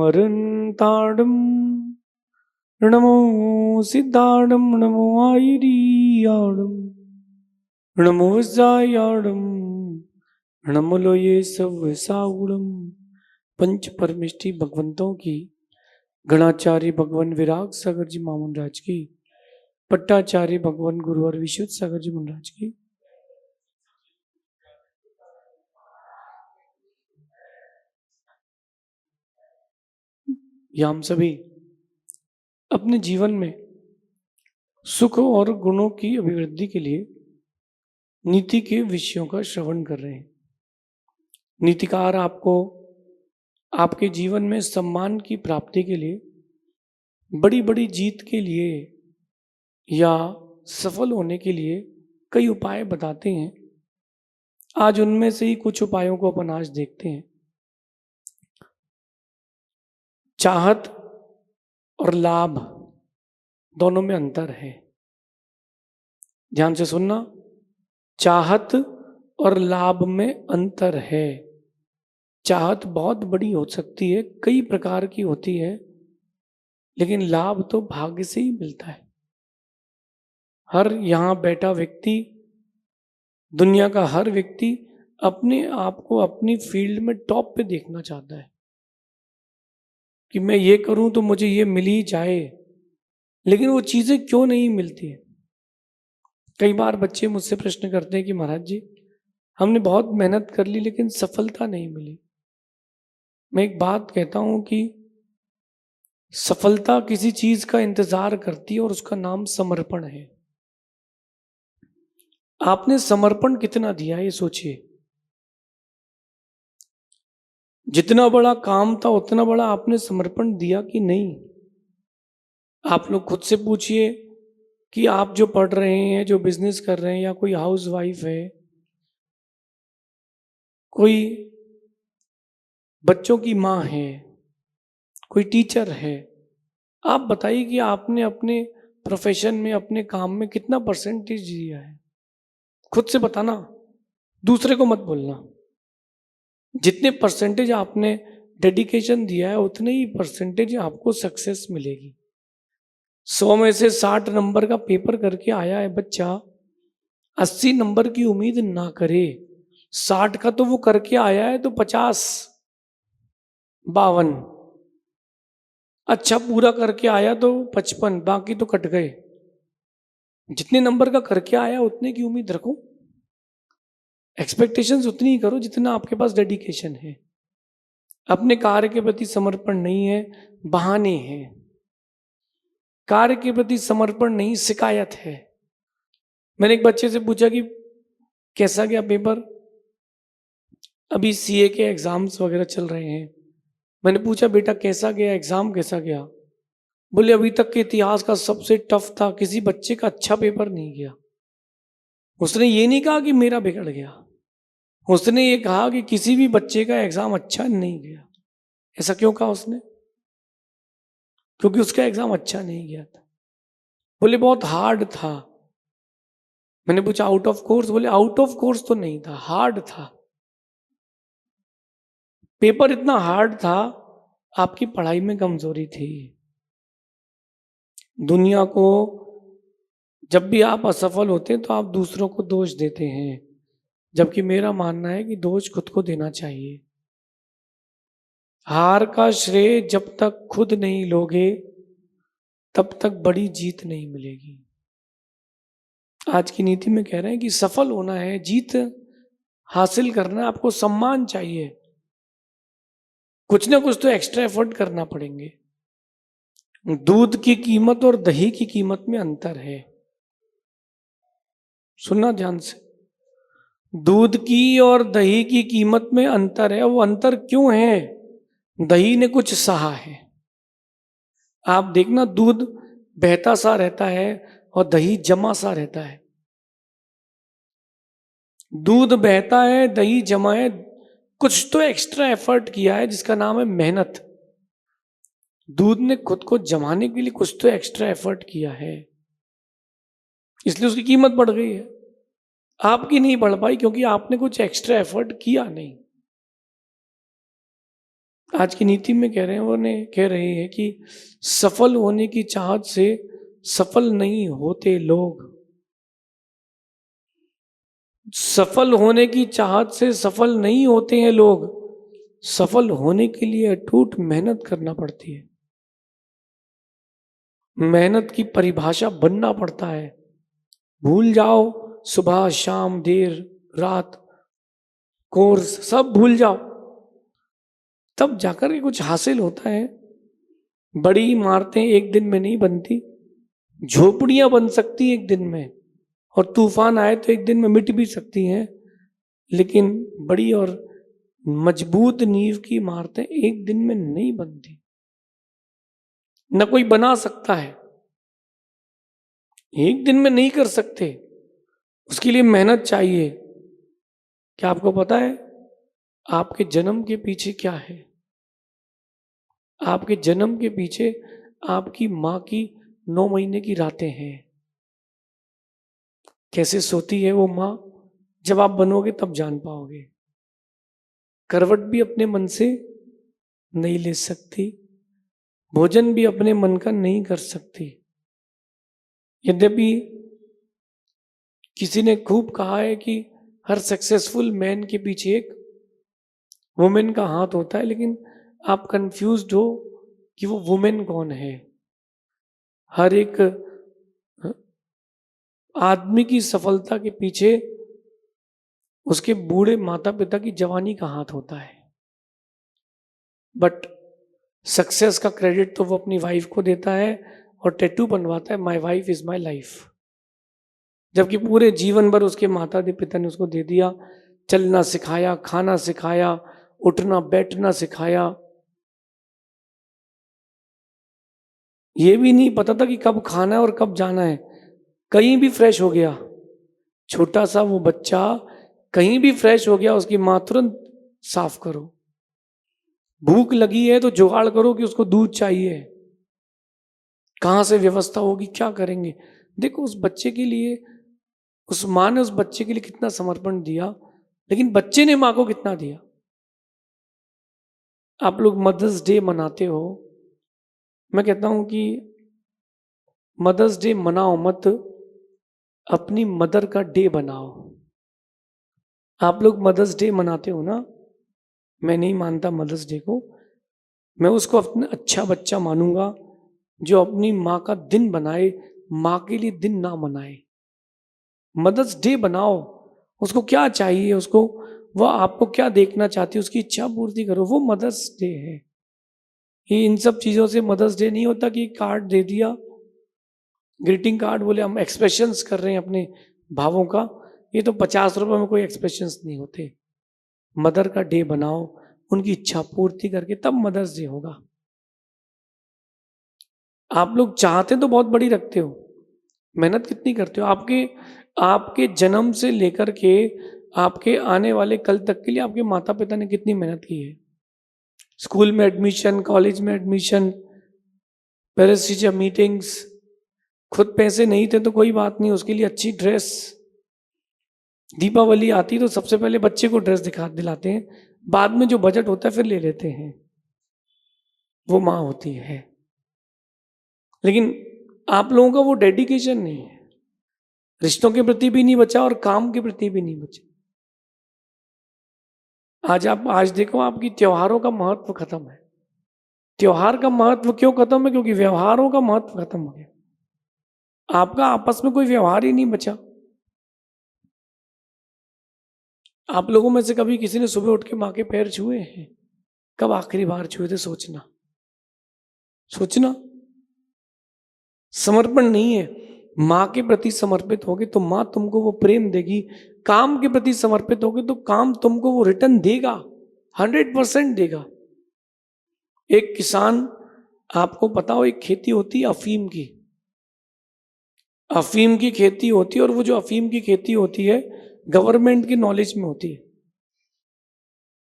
अरंताड़म नमो सिद्धाड़म नमो आयरियाड़म नमो जायाड़म नमो लोये सब साउड़म। पंच परमिष्टि भगवंतों की, गणाचार्य भगवान विराग सागर जी मामन राज की, पट्टाचार्य भगवान गुरुवर विशुद्ध सागर जी महाराज की, या हम सभी अपने जीवन में सुख और गुणों की अभिवृद्धि के लिए नीति के विषयों का श्रवण कर रहे हैं। नीतिकार आपको आपके जीवन में सम्मान की प्राप्ति के लिए, बड़ी बड़ी जीत के लिए या सफल होने के लिए कई उपाय बताते हैं। आज उनमें से ही कुछ उपायों को अपन आज देखते हैं। चाहत और लाभ दोनों में अंतर है। ध्यान से सुनना, चाहत और लाभ में अंतर है। चाहत बहुत बड़ी हो सकती है, कई प्रकार की होती है, लेकिन लाभ तो भाग्य से ही मिलता है। हर यहां बैठा व्यक्ति, दुनिया का हर व्यक्ति अपने आप को अपनी फील्ड में टॉप पे देखना चाहता है कि मैं ये करूं तो मुझे ये मिल ही जाए, लेकिन वो चीजें क्यों नहीं मिलती है। कई बार बच्चे मुझसे प्रश्न करते हैं कि महाराज जी, हमने बहुत मेहनत कर ली लेकिन सफलता नहीं मिली। मैं एक बात कहता हूं कि सफलता किसी चीज का इंतजार करती है और उसका नाम समर्पण है। आपने समर्पण कितना दिया ये सोचिए। जितना बड़ा काम था उतना बड़ा आपने समर्पण दिया कि नहीं। आप लोग खुद से पूछिए कि आप जो पढ़ रहे हैं, जो बिजनेस कर रहे हैं, या कोई हाउस वाइफ है, कोई बच्चों की माँ है, कोई टीचर है, आप बताइए कि आपने अपने प्रोफेशन में, अपने काम में कितना परसेंटेज दिया है। खुद से बताना, दूसरे को मत बोलना। जितने परसेंटेज आपने डेडिकेशन दिया है उतने ही परसेंटेज आपको सक्सेस मिलेगी। 100 में से 60 नंबर का पेपर करके आया है बच्चा, 80 नंबर की उम्मीद ना करे। 60 का तो वो करके आया है तो 50, 52 अच्छा पूरा करके आया तो 55, बाकी तो कट गए। जितने नंबर का करके आया उतने की उम्मीद रखो। एक्सपेक्टेशंस उतनी ही करो जितना आपके पास डेडिकेशन है। अपने कार्य के प्रति समर्पण नहीं है, बहाने हैं। कार्य के प्रति समर्पण नहीं, शिकायत है। मैंने एक बच्चे से पूछा कि कैसा गया पेपर। अभी सीए के एग्जाम्स वगैरह चल रहे हैं। मैंने पूछा बेटा कैसा गया एग्जाम, कैसा गया। बोले अभी तक के इतिहास का सबसे टफ था, किसी बच्चे का अच्छा पेपर नहीं गया। उसने ये नहीं कहा कि मेरा बिगड़ गया, उसने ये कहा कि किसी भी बच्चे का एग्जाम अच्छा नहीं गया। ऐसा क्यों कहा उसने? क्योंकि उसका एग्जाम अच्छा नहीं गया था। बोले बहुत हार्ड था। मैंने पूछा आउट ऑफ कोर्स? बोले आउट ऑफ कोर्स तो नहीं था, हार्ड था। पेपर इतना हार्ड था, आपकी पढ़ाई में कमजोरी थी। दुनिया को जब भी आप असफल होते हैं तो आप दूसरों को दोष देते हैं, जबकि मेरा मानना है कि दोष खुद को देना चाहिए। हार का श्रेय जब तक खुद नहीं लोगे तब तक बड़ी जीत नहीं मिलेगी। आज की नीति में कह रहे हैं कि सफल होना है, जीत हासिल करना है, आपको सम्मान चाहिए, कुछ ना कुछ तो एक्स्ट्रा एफर्ट करना पड़ेंगे। दूध की कीमत और दही की कीमत में अंतर है। सुनना ध्यान से, दूध की और दही की कीमत में अंतर है। वो अंतर क्यों है? दही ने कुछ सहा है। आप देखना, दूध बहता सा रहता है और दही जमा सा रहता है। दूध बहता है, दही जमा है, कुछ तो एक्स्ट्रा एफर्ट किया है जिसका नाम है मेहनत। दूध ने खुद को जमाने के लिए कुछ तो एक्स्ट्रा एफर्ट किया है, इसलिए उसकी कीमत बढ़ गई है। आपकी नहीं बढ़ पाई क्योंकि आपने कुछ एक्स्ट्रा एफर्ट किया नहीं। आज की नीति में कह रहे हैं कि सफल होने की चाहत से सफल नहीं होते लोग। सफल होने की चाहत से सफल नहीं होते हैं लोग। सफल होने के लिए अटूट मेहनत करना पड़ती है। मेहनत की परिभाषा बनना पड़ता है। भूल जाओ सुबह शाम देर रात कोर्स सब भूल जाओ, तब जाकर के कुछ हासिल होता है। बड़ी इमारतें एक दिन में नहीं बनती, झोपड़ियां बन सकती एक दिन में, और तूफान आए तो एक दिन में मिट भी सकती हैं, लेकिन बड़ी और मजबूत नींव की इमारतें एक दिन में नहीं बनती, न कोई बना सकता है। एक दिन में नहीं कर सकते, उसके लिए मेहनत चाहिए। क्या आपको पता है आपके जन्म के पीछे क्या है? आपके जन्म के पीछे आपकी माँ की 9 महीने की रातें हैं। कैसे सोती है वो माँ, जब आप बनोगे तब जान पाओगे। करवट भी अपने मन से नहीं ले सकती, भोजन भी अपने मन का नहीं कर सकती। यद्यपि किसी ने खूब कहा है कि हर सक्सेसफुल मैन के पीछे एक वुमेन का हाथ होता है, लेकिन आप कंफ्यूज्ड हो कि वो वुमेन कौन है। हर एक आदमी की सफलता के पीछे उसके बूढ़े माता पिता की जवानी का हाथ होता है, बट सक्सेस का क्रेडिट तो वो अपनी वाइफ को देता है और टैटू बनवाता है, my wife is my life. जबकि पूरे जीवन भर उसके माता पिता ने उसको दे दिया, चलना सिखाया, खाना सिखाया, उठना बैठना सिखाया। ये भी नहीं पता था कि कब खाना है और कब जाना है। कहीं भी फ्रेश हो गया छोटा सा वो बच्चा, कहीं भी फ्रेश हो गया, उसकी माँ तुरंत साफ करो। भूख लगी है तो जुगाड़ करो कि उसको दूध चाहिए, कहाँ से व्यवस्था होगी, क्या करेंगे। देखो उस बच्चे के लिए, उस माँ ने उस बच्चे के लिए कितना समर्पण दिया, लेकिन बच्चे ने माँ को कितना दिया। आप लोग मदर्स डे मनाते हो, मैं कहता हूं कि मदर्स डे मनाओ मत, अपनी मदर का डे बनाओ। आप लोग मदर्स डे मनाते हो ना, मैं नहीं मानता मदर्स डे को। मैं उसको अपना अच्छा बच्चा मानूंगा जो अपनी माँ का दिन बनाए, माँ के लिए दिन ना मनाए। मदर्स डे बनाओ, उसको क्या चाहिए, उसको वो आपको क्या देखना चाहती है, उसकी इच्छा पूर्ति करो, वो मदर्स डे है। ये इन सब चीजों से मदर्स डे नहीं होता कि कार्ड दे दिया, ग्रीटिंग कार्ड बोले हम एक्सप्रेशंस कर रहे हैं अपने भावों का। ये तो 50 रुपए में कोई एक्सप्रेशंस नहीं होते। मदर का डे बनाओ, उनकी इच्छा पूर्ति करके तब मदर्स डे होगा। आप लोग चाहते तो बहुत बड़ी रखते हो, मेहनत कितनी करते हो। आपके आपके जन्म से लेकर के आपके आने वाले कल तक के लिए आपके माता पिता ने कितनी मेहनत की है। स्कूल में एडमिशन, कॉलेज में एडमिशन, पेरेंट्स टीचर मीटिंग्स। खुद पैसे नहीं थे तो कोई बात नहीं, उसके लिए अच्छी ड्रेस। दीपावली आती तो सबसे पहले बच्चे को ड्रेस दिलाते हैं, बाद में जो बजट होता है फिर ले लेते हैं। वो माँ होती है। लेकिन आप लोगों का वो डेडिकेशन नहीं है, रिश्तों के प्रति भी नहीं बचा और काम के प्रति भी नहीं बचा। आज देखो आपकी त्योहारों का महत्व खत्म है। त्योहार का महत्व क्यों खत्म है? क्योंकि व्यवहारों का महत्व खत्म हो गया। आपका आपस में कोई व्यवहार ही नहीं बचा। आप लोगों में से कभी किसी ने सुबह उठ के माँ के पैर छुए हैं? कब आखिरी बार छुए थे? सोचना सोचना। समर्पण नहीं है। माँ के प्रति समर्पित होगे तो माँ तुमको वो प्रेम देगी। काम के प्रति समर्पित होगे तो काम तुमको वो रिटर्न देगा, 100% देगा। एक किसान, आपको पता हो, एक खेती होती है अफीम की। अफीम की खेती होती है, और वो जो अफीम की खेती होती है गवर्नमेंट की नॉलेज में होती है,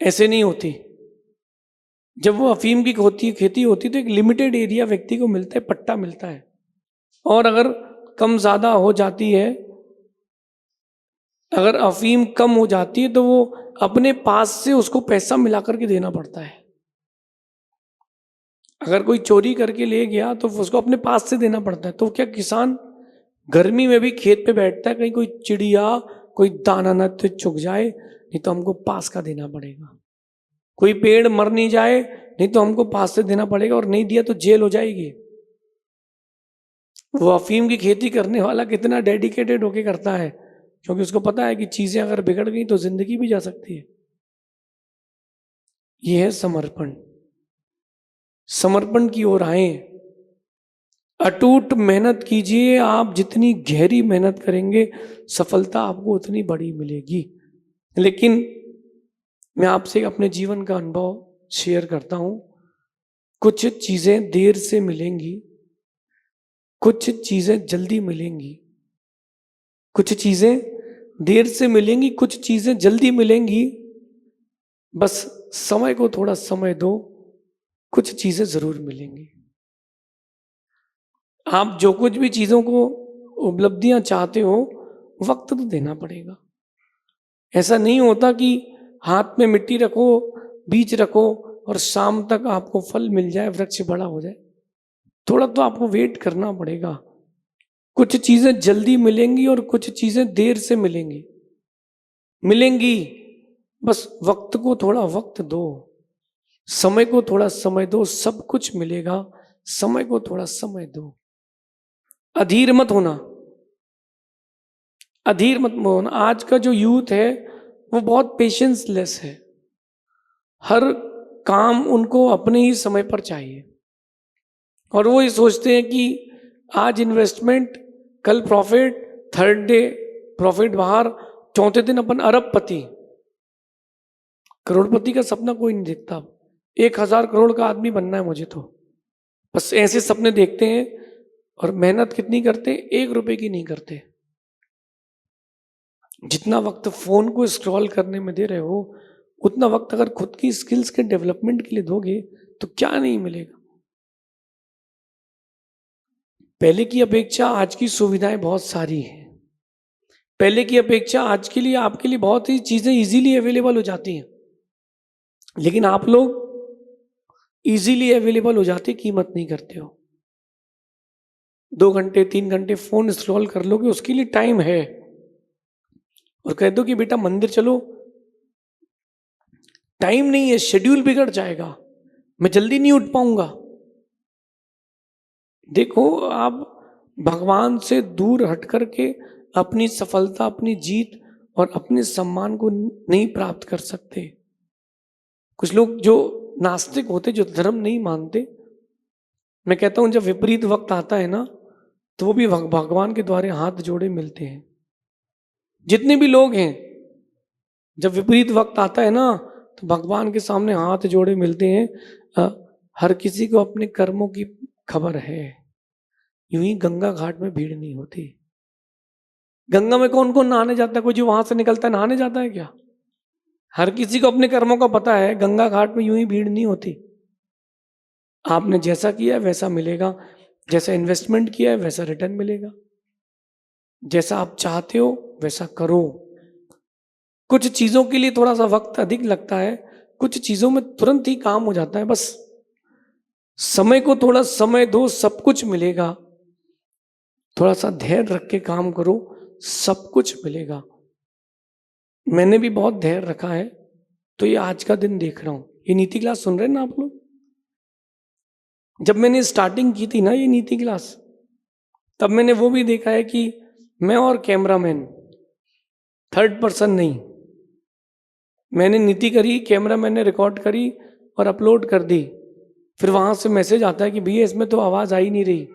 ऐसे नहीं होती। जब वो अफीम की खेती होती है तो एक लिमिटेड एरिया व्यक्ति को मिलता है, पट्टा मिलता है, और अगर कम ज्यादा हो जाती है, अगर अफीम कम हो जाती है तो वो अपने पास से उसको पैसा मिला करके देना पड़ता है। अगर कोई चोरी करके ले गया तो उसको अपने पास से देना पड़ता है। तो क्या किसान गर्मी में भी खेत पे बैठता है, कहीं कोई चिड़िया कोई दाना न तो चुग जाए, नहीं तो हमको पास का देना पड़ेगा। कोई पेड़ मर नहीं जाए, नहीं तो हमको पास से देना पड़ेगा, और नहीं दिया तो जेल हो जाएगी। वो अफीम की खेती करने वाला कितना डेडिकेटेड होके करता है, क्योंकि उसको पता है कि चीजें अगर बिगड़ गई तो जिंदगी भी जा सकती है। यह है समर्पण। समर्पण की ओर आए, अटूट मेहनत कीजिए। आप जितनी गहरी मेहनत करेंगे सफलता आपको उतनी बड़ी मिलेगी। लेकिन मैं आपसे अपने जीवन का अनुभव शेयर करता हूं। कुछ चीजें देर से मिलेंगी, कुछ चीजें जल्दी मिलेंगी। कुछ चीजें देर से मिलेंगी, कुछ चीजें जल्दी मिलेंगी। बस समय को थोड़ा समय दो, कुछ चीजें जरूर मिलेंगी। आप जो कुछ भी चीजों को उपलब्धियां चाहते हो, वक्त तो देना पड़ेगा। ऐसा नहीं होता कि हाथ में मिट्टी रखो, बीज रखो और शाम तक आपको फल मिल जाए, वृक्ष बड़ा हो जाए। थोड़ा तो आपको वेट करना पड़ेगा। कुछ चीजें जल्दी मिलेंगी और कुछ चीजें देर से मिलेंगी। बस वक्त को थोड़ा वक्त दो, समय को थोड़ा समय दो, सब कुछ मिलेगा। समय को थोड़ा समय दो। अधीर मत होना, अधीर मत होना। आज का जो यूथ है वो बहुत पेशेंसलेस है। हर काम उनको अपने ही समय पर चाहिए, और वो ये सोचते हैं कि आज इन्वेस्टमेंट, कल प्रॉफिट, थर्ड डे प्रॉफिट बाहर, चौथे दिन अपन अरबपति। करोड़पति का सपना कोई नहीं देखता। 1000 करोड़ का आदमी बनना है मुझे, तो बस ऐसे सपने देखते हैं। और मेहनत कितनी करते? 1 रुपए की नहीं करते। जितना वक्त फोन को स्क्रॉल करने में दे रहे हो, उतना वक्त अगर खुद की स्किल्स के डेवलपमेंट के लिए दोगे तो क्या नहीं मिलेगा। पहले की अपेक्षा आज की सुविधाएं बहुत सारी हैं। पहले की अपेक्षा आज के लिए आपके लिए बहुत ही चीजें इजीली अवेलेबल हो जाती हैं, लेकिन आप लोग इजीली अवेलेबल हो जाते कीमत नहीं करते हो। 2 घंटे 3 घंटे फोन स्क्रॉल कर लोगे, उसके लिए टाइम है, और कह दो कि बेटा मंदिर चलो, टाइम नहीं है, शेड्यूल बिगड़ जाएगा, मैं जल्दी नहीं उठ पाऊंगा। देखो, आप भगवान से दूर हट करके अपनी सफलता, अपनी जीत और अपने सम्मान को नहीं प्राप्त कर सकते। कुछ लोग जो नास्तिक होते, जो धर्म नहीं मानते, मैं कहता हूं जब विपरीत वक्त आता है ना, तो वो भी भगवान के द्वारे हाथ जोड़े मिलते हैं। जितने भी लोग हैं, जब विपरीत वक्त आता है ना, तो भगवान के सामने हाथ जोड़े मिलते हैं। हर किसी को अपने कर्मों की खबर है। यूं ही गंगा घाट में भीड़ नहीं होती। गंगा में कौन कौन नहाने जाता है? कोई जो वहां से निकलता है नहाने जाता है क्या? हर किसी को अपने कर्मों का पता है। गंगा घाट में यूं ही भीड़ नहीं होती। आपने जैसा किया है वैसा मिलेगा, जैसा इन्वेस्टमेंट किया है वैसा रिटर्न मिलेगा। जैसा आप चाहते हो वैसा करो। कुछ चीजों के लिए थोड़ा सा वक्त अधिक लगता है, कुछ चीजों में तुरंत ही काम हो जाता है। बस समय को थोड़ा समय दो, सब कुछ मिलेगा। थोड़ा सा धैर्य रख के काम करो, सब कुछ मिलेगा। मैंने भी बहुत धैर्य रखा है, तो ये आज का दिन देख रहा हूं। ये नीति क्लास सुन रहे हैं ना आप लोग? जब मैंने स्टार्टिंग की थी ना ये नीति क्लास, तब मैंने वो भी देखा है कि मैं और कैमरामैन, थर्ड पर्सन नहीं, मैंने नीति करी, कैमरामैन ने रिकॉर्ड करी और अपलोड कर दी। फिर वहां से मैसेज आता है कि भैया इसमें तो आवाज आ ही नहीं रही।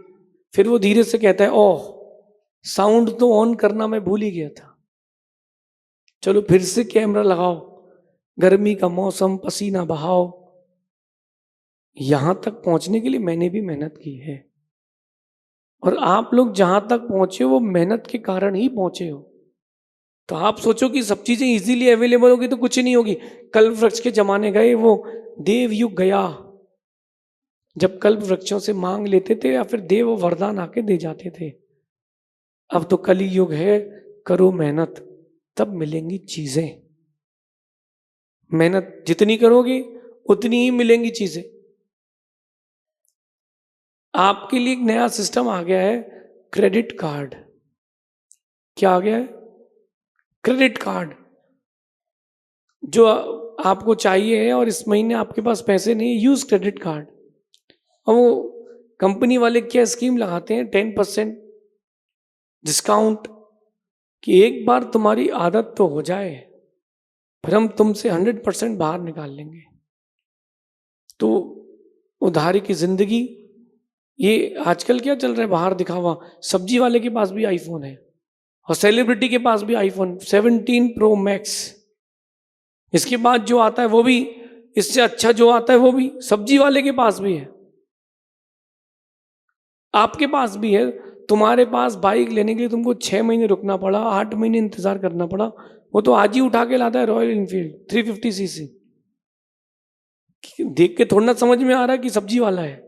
फिर वो धीरे से कहता है, ओह साउंड तो ऑन करना मैं भूल ही गया था, चलो फिर से कैमरा लगाओ, गर्मी का मौसम, पसीना बहाओ। यहां तक पहुंचने के लिए मैंने भी मेहनत की है, और आप लोग जहां तक पहुंचे हो वो मेहनत के कारण ही पहुंचे हो। तो आप सोचो कि सब चीजें इजीली अवेलेबल होगी तो कुछ नहीं होगी। कल्प वृक्ष के जमाने गए, वो देव युग गया, जब कल्प वृक्षों से मांग लेते थे या फिर देव वरदान आके दे जाते थे। अब तो कली युग है, करो मेहनत तब मिलेंगी चीजें। मेहनत जितनी करोगे उतनी ही मिलेंगी चीजें। आपके लिए एक नया सिस्टम आ गया है, क्रेडिट कार्ड। क्या आ गया है? Credit card. जो आपको चाहिए है और इस महीने आपके पास पैसे नहीं है, यूज क्रेडिट कार्ड। और वो कंपनी वाले क्या स्कीम लगाते हैं, 10% डिस्काउंट, कि एक बार तुम्हारी आदत तो हो जाए, फिर हम तुमसे 100% बाहर निकाल लेंगे। तो उधारी की जिंदगी, ये आजकल क्या चल रहा है बाहर दिखावा, सब्जी वाले के पास भी आईफोन है और सेलिब्रिटी के पास भी आईफोन 17 प्रो मैक्स। इसके बाद जो आता है वो भी, इससे अच्छा जो आता है वो भी सब्जी वाले के पास भी है, आपके पास भी है। तुम्हारे पास बाइक लेने के लिए तुमको 6 महीने रुकना पड़ा, 8 महीने इंतजार करना पड़ा, वो तो आज ही उठा के लाता है रॉयल इनफील्ड 350cc। देख के थोड़ा ना समझ में आ रहा है कि सब्जी वाला है।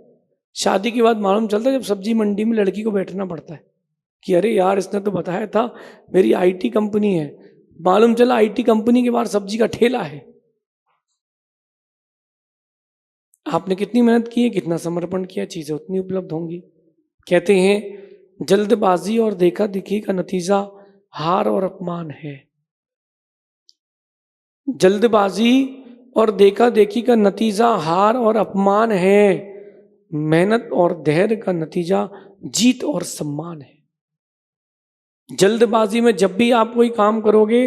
शादी के बाद मालूम चलता है जब सब्जी मंडी में लड़की को बैठना पड़ता है कि अरे यार इसने तो बताया था मेरी आईटी कंपनी है, मालूम चला आईटी कंपनी के बाहर सब्जी का ठेला है। आपने कितनी मेहनत की है, कितना समर्पण किया, चीजें उतनी उपलब्ध होंगी। कहते हैं जल्दबाजी और देखा देखी का नतीजा हार और अपमान है। जल्दबाजी और देखा देखी का नतीजा हार और अपमान है। मेहनत और धैर्य का नतीजा जीत और सम्मान है। जल्दबाजी में जब भी आप कोई काम करोगे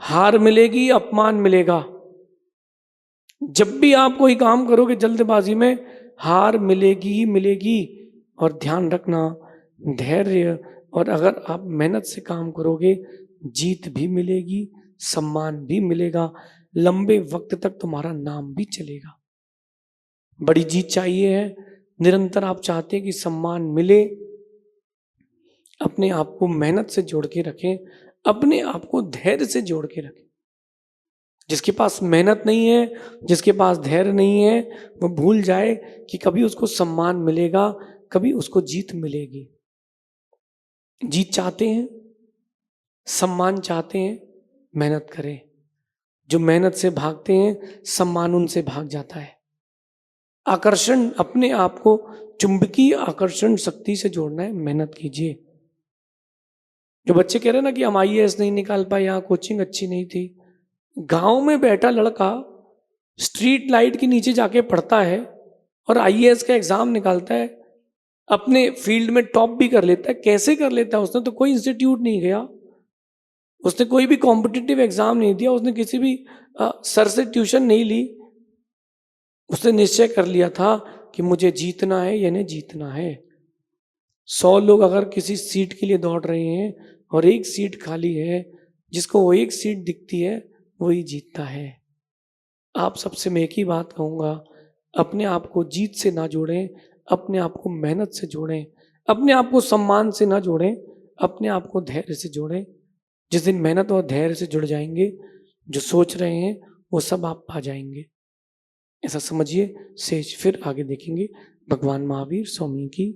हार मिलेगी, अपमान मिलेगा। जब भी आप कोई काम करोगे जल्दबाजी में हार मिलेगी ही मिलेगी। और ध्यान रखना, धैर्य और अगर आप मेहनत से काम करोगे जीत भी मिलेगी, सम्मान भी मिलेगा, लंबे वक्त तक तुम्हारा नाम भी चलेगा। बड़ी जीत चाहिए है, निरंतर आप चाहते हैं कि सम्मान मिले, अपने आप को मेहनत से जोड़ के रखें, अपने आप को धैर्य से जोड़ के रखें। जिसके पास मेहनत नहीं है, जिसके पास धैर्य नहीं है, वो भूल जाए कि कभी उसको सम्मान मिलेगा, कभी उसको जीत मिलेगी। जीत चाहते हैं, सम्मान चाहते हैं, मेहनत करें। जो मेहनत से भागते हैं सम्मान उनसे भाग जाता है। आकर्षण, अपने आप को चुंबकीय आकर्षण शक्ति से जोड़ना है, मेहनत कीजिए। जो बच्चे कह रहे हैं ना कि हम आईएएस नहीं निकाल पाए, यहाँ कोचिंग अच्छी नहीं थी, गांव में बैठा लड़का स्ट्रीट लाइट के नीचे जाके पढ़ता है और आईएएस का एग्जाम निकालता है, अपने फील्ड में टॉप भी कर लेता है। कैसे कर लेता है? उसने तो कोई इंस्टीट्यूट नहीं गया, उसने कोई भी कॉम्पिटिटिव एग्जाम नहीं दिया, उसने किसी भी सर से ट्यूशन नहीं ली। उसने निश्चय कर लिया था कि मुझे जीतना है, यानी जीतना है। 100 लोग अगर किसी सीट के लिए दौड़ रहे हैं और एक सीट खाली है, जिसको वो एक सीट दिखती है वही जीतता है। आप सबसे मैं एक ही बात कहूँगा, अपने आप को जीत से ना जोड़ें, अपने आप को मेहनत से जोड़ें, अपने आप को सम्मान से ना जोड़ें, अपने आप को धैर्य से जोड़ें। जिस दिन मेहनत और धैर्य से जुड़ जाएंगे, जो सोच रहे हैं वो सब आप पा जाएंगे। ऐसा समझिए। शेष फिर आगे देखेंगे। भगवान महावीर स्वामी की